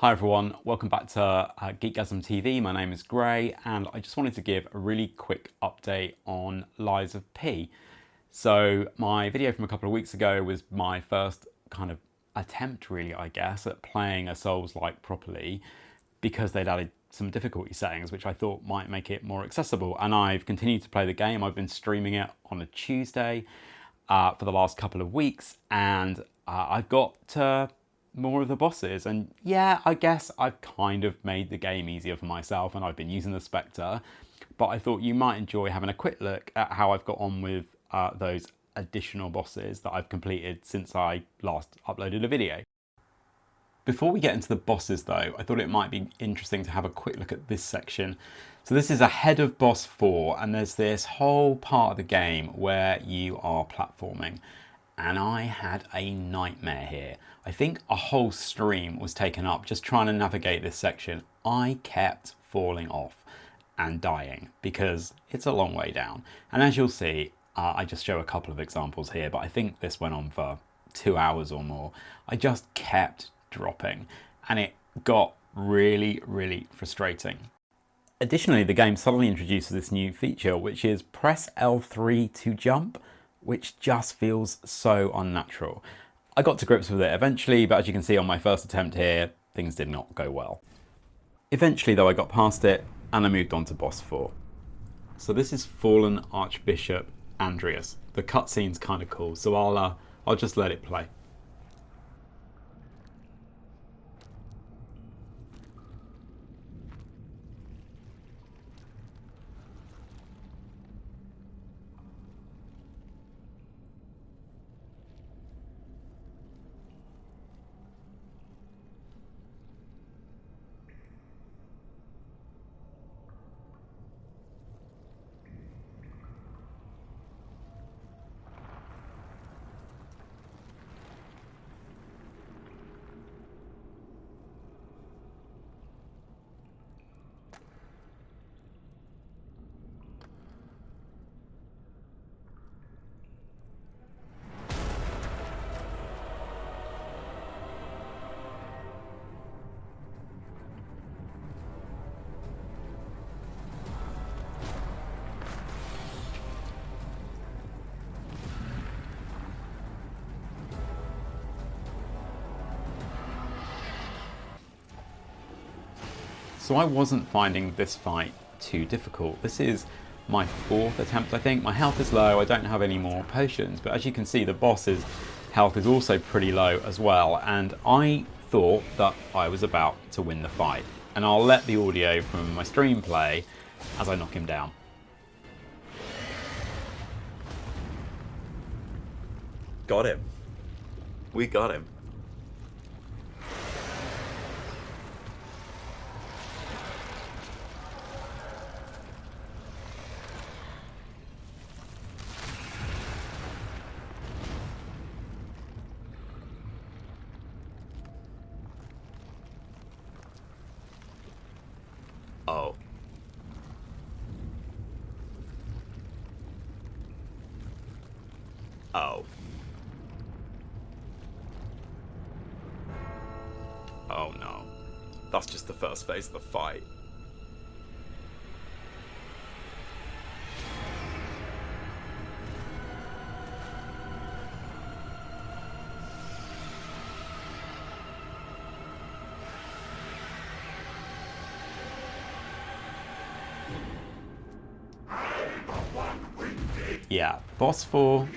Hi everyone, welcome back to Geekgasm TV. My name is Gray and I just wanted to give a really quick update on Lies of P. So my video from a couple of weeks ago was my first kind of attempt really, I guess, at playing a Souls-like properly because they'd added some difficulty settings which I thought might make it more accessible, and I've continued to play the game. I've been streaming it on a Tuesday for the last couple of weeks and I've got more of the bosses, and yeah, I guess I've kind of made the game easier for myself and I've been using the Spectre, but I thought you might enjoy having a quick look at how I've got on with those additional bosses that I've completed since I last uploaded a video. Before we get into the bosses though, I thought it might be interesting to have a quick look at this section. So this is ahead of boss 4 and there's this whole part of the game where you are platforming. And I had a nightmare here. I think a whole stream was taken up just trying to navigate this section. I kept falling off and dying because it's a long way down. And as you'll see, I just show a couple of examples here, but I think this went on for 2 hours or more. I just kept dropping and it got really, really frustrating. Additionally, the game suddenly introduces this new feature, which is press L3 to jump, which just feels so unnatural. I got to grips with it eventually, but as you can see on my first attempt here, things did not go well. Eventually though, I got past it and I moved on to boss 4. So this is Fallen Archbishop Andreas. The cutscene's kind of cool, so I'll just let it play. So I wasn't finding this fight too difficult. This is my 4th attempt, I think. My health is low, I don't have any more potions, but as you can see, the boss's health is also pretty low as well, and I thought that I was about to win the fight. And I'll let the audio from my stream play as I knock him down. Got him. We got him. Oh. Oh. Oh no. That's just the first phase of the fight. Yeah, boss 4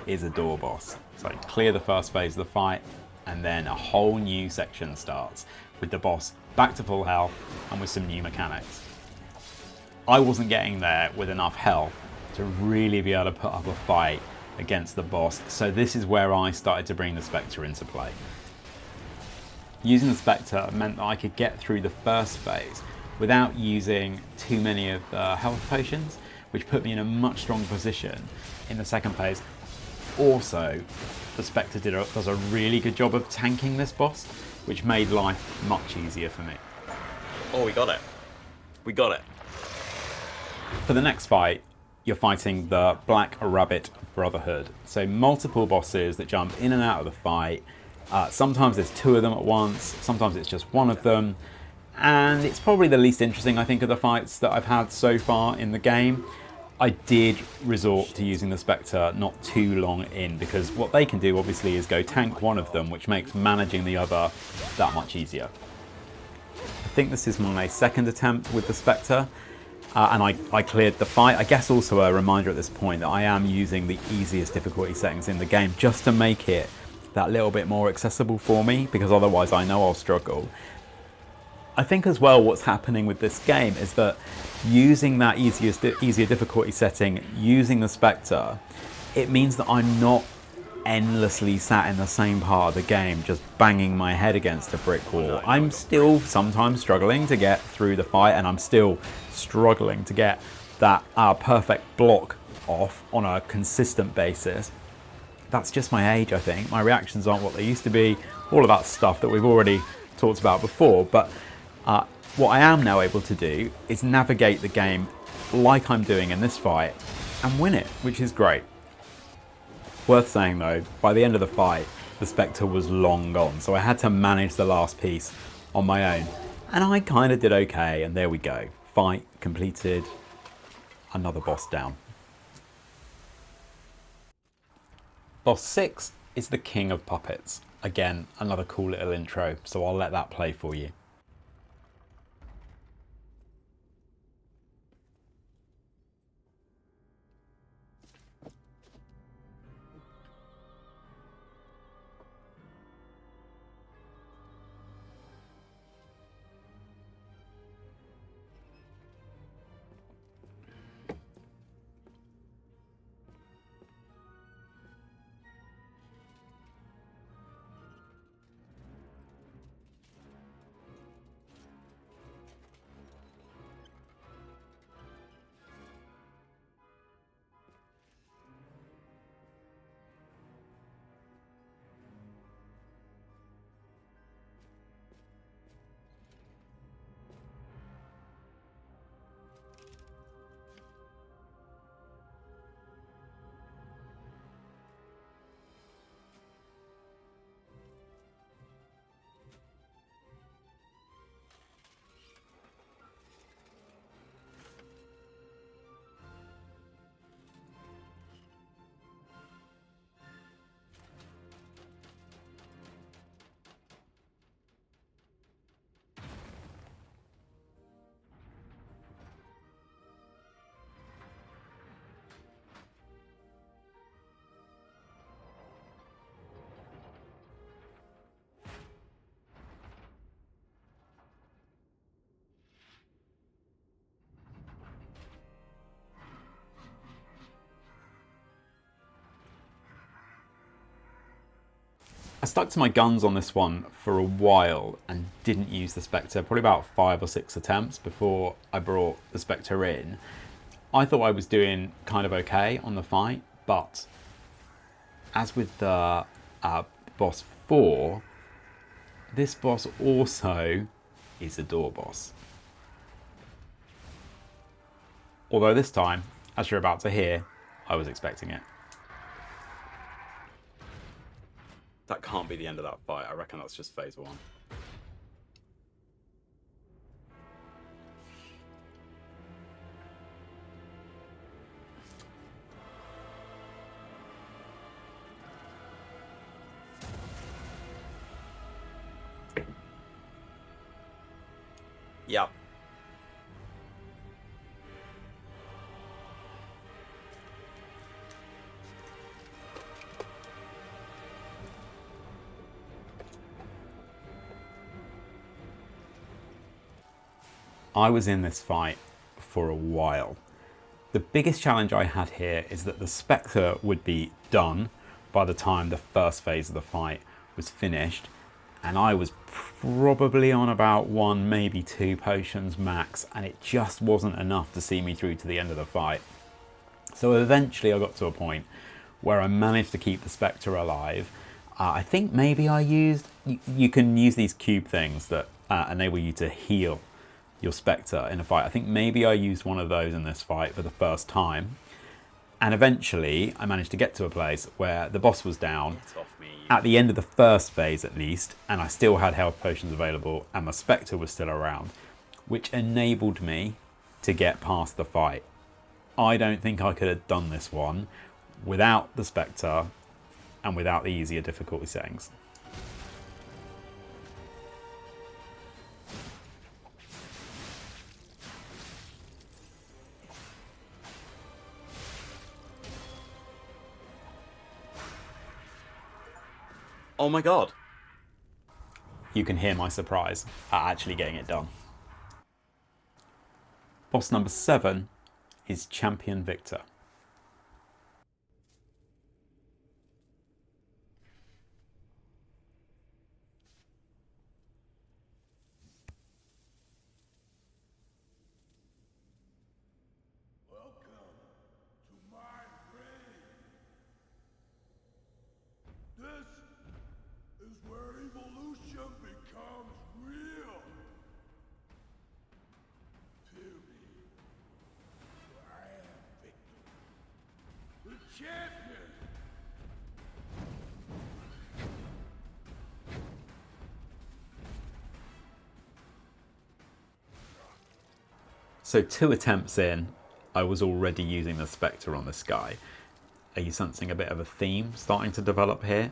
is a door boss. So clear the first phase of the fight and then a whole new section starts with the boss back to full health and with some new mechanics. I wasn't getting there with enough health to really be able to put up a fight against the boss, so this is where I started to bring the Spectre into play. Using the Spectre meant that I could get through the first phase without using too many of the health potions, which put me in a much stronger position in the second phase. Also, the Spectre does a really good job of tanking this boss, which made life much easier for me. Oh, we got it. We got it. For the next fight, you're fighting the Black Rabbit Brotherhood. So multiple bosses that jump in and out of the fight. Sometimes there's two of them at once, sometimes it's just one of them, and it's probably the least interesting, I think, of the fights that I've had so far in the game. I did resort to using the Spectre not too long in, because what they can do obviously is go tank one of them, which makes managing the other that much easier. I think this is my second attempt with the Spectre, and I cleared the fight. I guess also a reminder at this point that I am using the easiest difficulty settings in the game just to make it that little bit more accessible for me, because otherwise I know I'll struggle. I think as well what's happening with this game is that using that easier difficulty setting, using the Spectre, it means that I'm not endlessly sat in the same part of the game just banging my head against a brick wall. I'm still sometimes struggling to get through the fight, and I'm still struggling to get that perfect block off on a consistent basis. That's just my age, I think. My reactions aren't what they used to be, all of that stuff that we've already talked about before. But what I am now able to do is navigate the game like I'm doing in this fight and win it, which is great. Worth saying though, by the end of the fight, the Spectre was long gone, so I had to manage the last piece on my own. And I kind of did okay, and there we go. Fight completed, another boss down. Boss 6 is the King of Puppets. Again, another cool little intro, so I'll let that play for you. I stuck to my guns on this one for a while and didn't use the Spectre, probably about 5 or 6 attempts before I brought the Spectre in. I thought I was doing kind of okay on the fight, but as with the boss 4, this boss also is a door boss. Although this time, as you're about to hear, I was expecting it. That can't be the end of that fight. I reckon that's just phase 1. Yep. I was in this fight for a while. The biggest challenge I had here is that the Spectre would be done by the time the first phase of the fight was finished, and I was probably on about 1, maybe 2 potions max, and it just wasn't enough to see me through to the end of the fight. So eventually I got to a point where I managed to keep the Spectre alive. I think maybe I used, you can use these cube things that enable you to heal your Spectre in a fight. I think maybe I used one of those in this fight for the first time. And eventually I managed to get to a place where the boss was down. Get off me, at the end of the first phase at least, and I still had health potions available and my Spectre was still around, which enabled me to get past the fight. I don't think I could have done this one without the Spectre and without the easier difficulty settings. Oh my god. You can hear my surprise at actually getting it done. Boss number 7 is Champion Victor. Welcome to my grave. This is where evolution becomes real. Feel me. I am Victor, the champion. So 2 attempts in, I was already using the Spectre on this guy. Are you sensing a bit of a theme starting to develop here?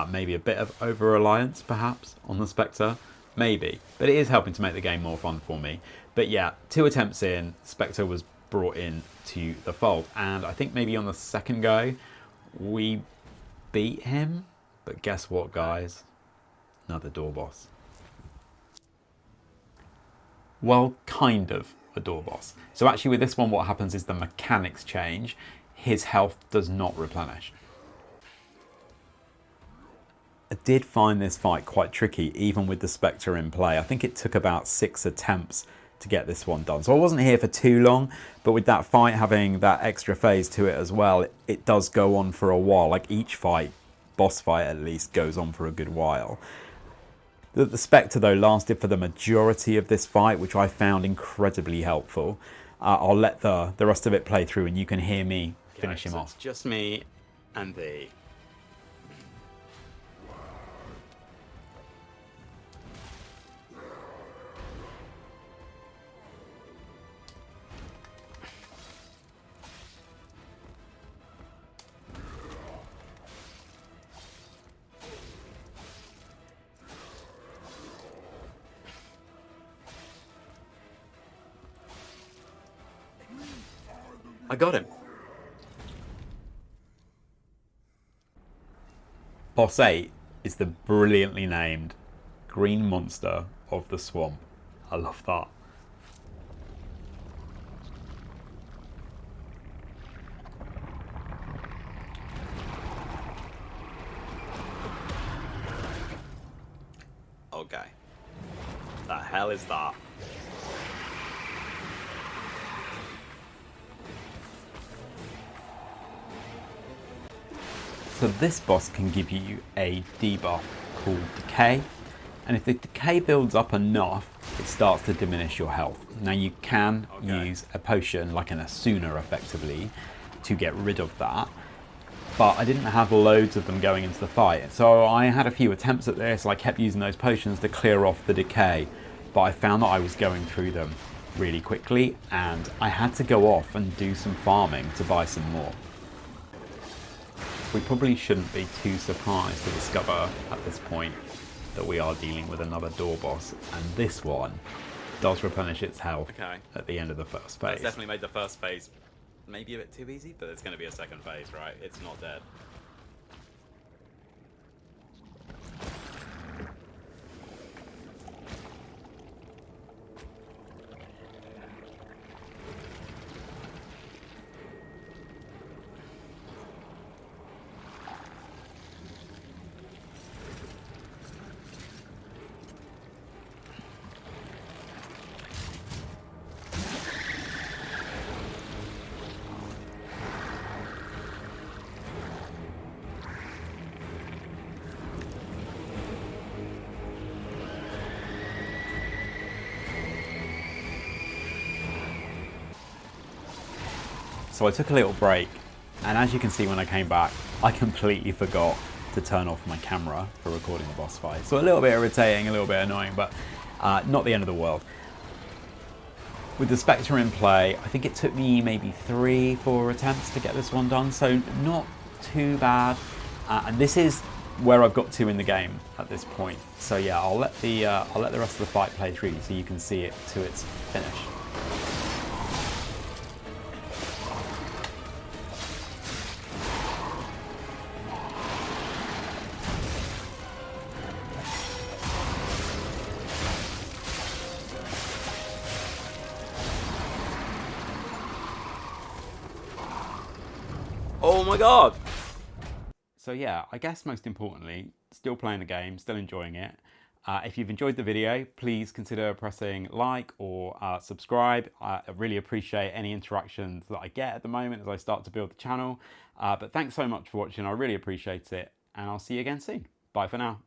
Maybe a bit of over-reliance, perhaps, on the Spectre? Maybe, but it is helping to make the game more fun for me. But yeah, 2 attempts in, Spectre was brought in to the fold, and I think maybe on the second go, we beat him. But guess what, guys? Another door boss. Well, kind of a door boss. So actually with this one, what happens is the mechanics change. His health does not replenish. I did find this fight quite tricky, even with the Spectre in play. I think it took about 6 attempts to get this one done. So I wasn't here for too long, but with that fight having that extra phase to it as well, it does go on for a while. Like each fight, boss fight at least, goes on for a good while. The Spectre, though, lasted for the majority of this fight, which I found incredibly helpful. I'll let the rest of it play through and you can hear me finish him off. It's just me and thee. I got him. Boss 8 is the brilliantly named Green Monster of the Swamp. I love that. Okay. The hell is that? So this boss can give you a debuff called Decay, and if the Decay builds up enough, it starts to diminish your health. Now you can use a potion, like an Asuna effectively, to get rid of that, but I didn't have loads of them going into the fight. So I had a few attempts at this, I kept using those potions to clear off the Decay, but I found that I was going through them really quickly, and I had to go off and do some farming to buy some more. We probably shouldn't be too surprised to discover at this point that we are dealing with another door boss, and this one does replenish its health at the end of the first phase. It's definitely made the first phase maybe a bit too easy, but it's going to be a second phase, right? It's not dead. So I took a little break, and as you can see when I came back, I completely forgot to turn off my camera for recording the boss fight. So a little bit irritating, a little bit annoying, but not the end of the world. With the Spectre in play, I think it took me maybe 3-4 attempts to get this one done, so not too bad. And this is where I've got to in the game at this point. So yeah, I'll let the rest of the fight play through so you can see it to its finish. Oh my god! So yeah, I guess most importantly, still playing the game, still enjoying it. If you've enjoyed the video, please consider pressing like or subscribe. I really appreciate any interactions that I get at the moment as I start to build the channel. But thanks so much for watching, I really appreciate it, and I'll see you again soon. Bye for now.